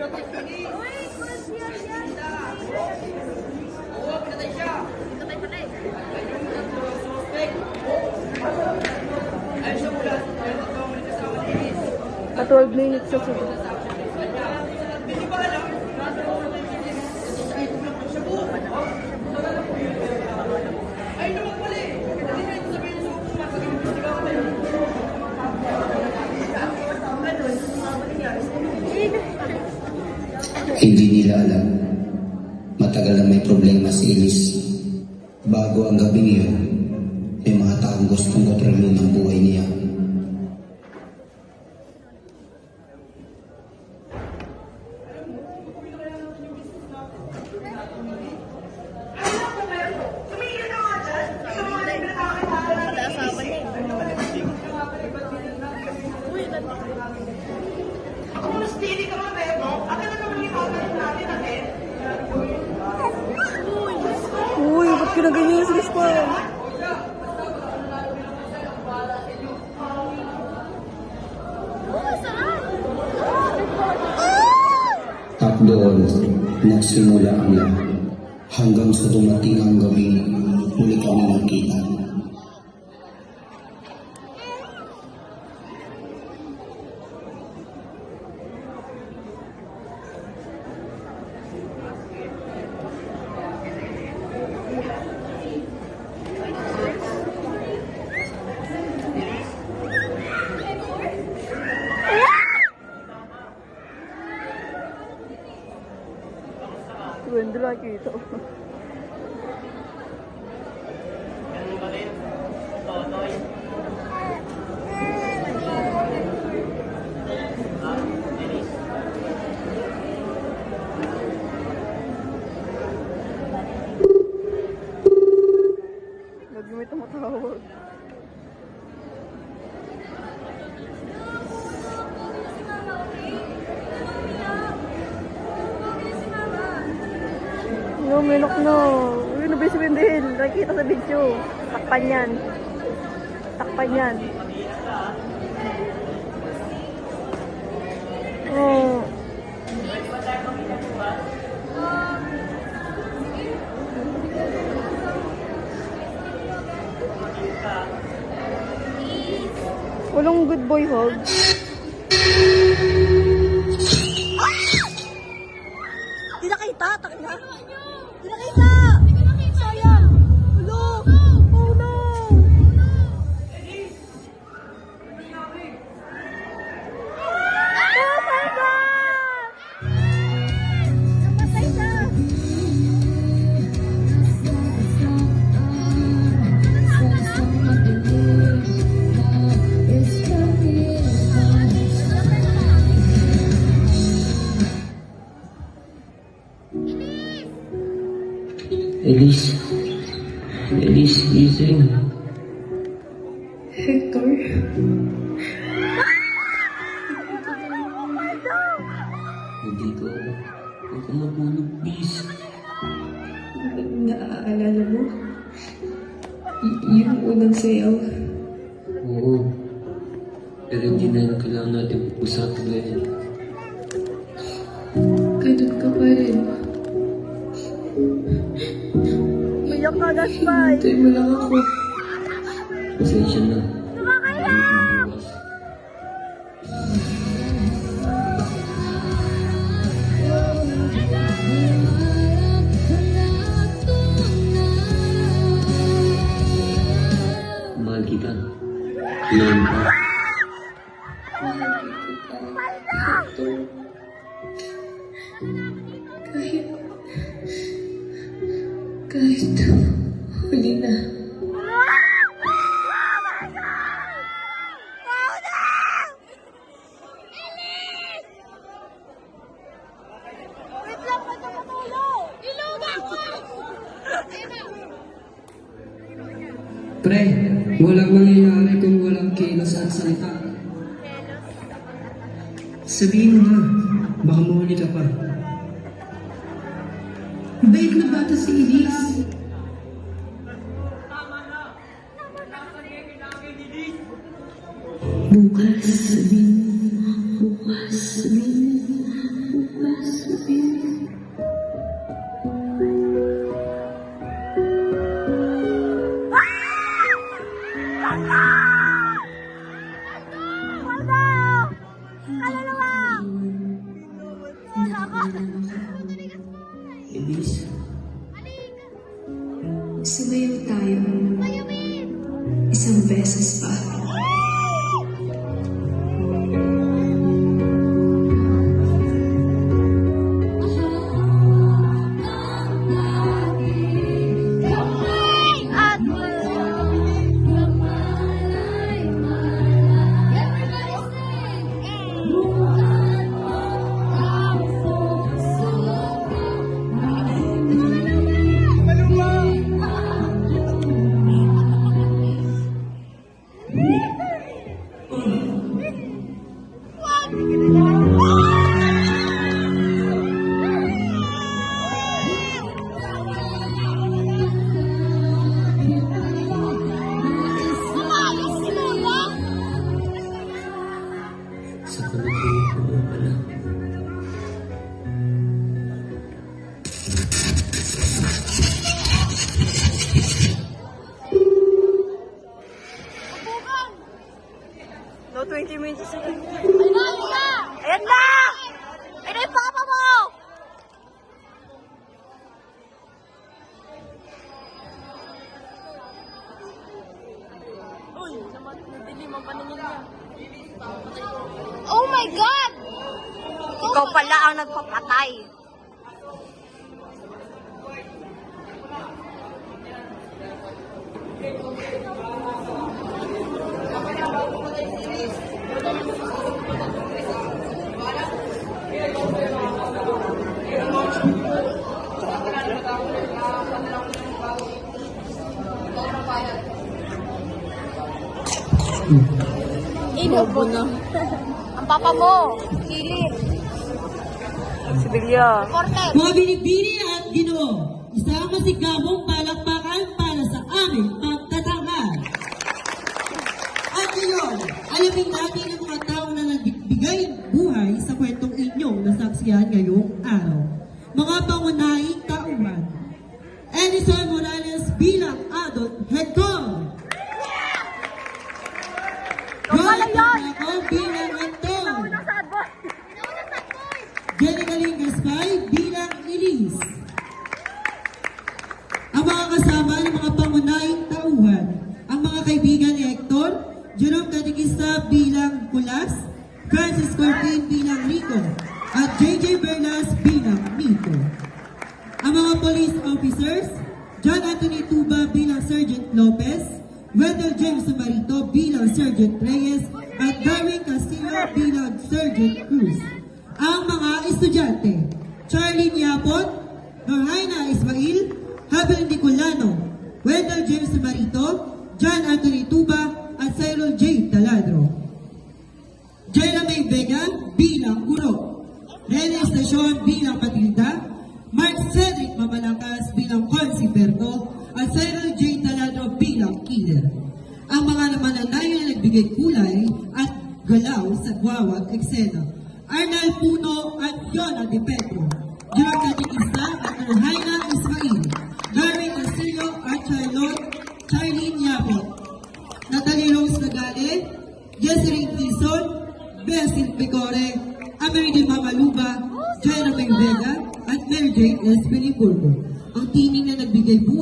Pa 12 minutes sa sunod. Hindi nila alam, matagal na may problema si Elise. Bago ang gabing iyon, may mga taong gustong kontrolin ang buhay niya. Uy, ba't kinaganyan yung silis ko? At doon, nagsimula ang lahat. Hanggang sa dumating ang gabi, muli kami nakita. Ganda lagi ito. Lagi may tumatawag. No, minok no. Uy, nabisabihin din. Nakikita sa video. Takpan yan. Takpan yan. Oh. Walang good boy hug. Di nakita, takina. Di nakita! Sayang! Ulo! Oh no! Oh my God! Namatay na! Elise, gising. Hector? Hindi ko. Huwag ka matulog, please. Naaalala mo? Yung unang sayaw? Oo. Pero hindi na kailangan natin pag-usapan ngayon. Ganun ka pa rin. Umiyak ka, Gaspay! Hintay mo lang ako. Pasensya na. Tumakaiyak! Mahal kita. Kailangan ka. Hector. Kahit huli na. Pre, walang mangyayari kung walang kilos at salita. Sabihin mo na, baka mahuli ka pa. Bait na bata si Elise. Bukas sabihin mo. Bukas sabihin mo. Bukas. Nakawalan ako. Elise, Sumayaw tayo. Isang beses pa. sa pamilya ko wala. No, 20 minutes na. Ayan na! Ayan na yung papa mo! Uy, naman, nadilim ang paningin niya. Oh my God! Ikaw pala ang nagpapatay. Bobo na. Ang papa mo, kilit. Sibilya. Korte. Mga binibini at ginoo, isang masigabong palakpakan para sa aming pagtatangkad. At ngayon, alamin natin ang mga tao na nagbigay buhay sa kwentong inyong nasaksihan ngayong araw. Mga pangunahing tauhan. Edison Morales bilang adult head coach. Joy Paglaco bilang Anton. Jenica Gaspay bilang Elise. Ang mga kasama ng mga pangunahing tauhan, ang mga kaibigan ni Hector, Jerome Catequista bilang Kulas, Francis Cortin bilang Rico, at JJ Bernas bilang Mito. Ang mga police officers, John Anthony Tuba bilang Sergeant Lopez, Wendell James Samarito bilang Sergeant Reyes, at Darwin Castillo bilang Sergeant Cruz. Ang mga estudyante, Charlene Yapon, Norhaina Ismail, Habel Nicolano, Wendell James Samarito, John Anthony Tuba, at Cyril J. Taladro. Jeremy Vega bilang Guro, Rene Estacion bilang Matilda, Mark Cedric Mamalakas bilang Consi Berto, at Cyril J. Taladro bilang Killer. Ang mga namananayan na nagbigay kulay at galaw sa bawat eksena, Arnal Puno at Yona De Petro, Jerome Catequista at Norhaina Ismail, Darwin Castillo at Charlene Yapon, Natalie Rose Nagale, Jesseline Quezon, Bessie Pecore, Ameridy Mamaluba, Jeremy Vega, at Mary Jane S. Peniburgo. Ang tining na nagbigay buhay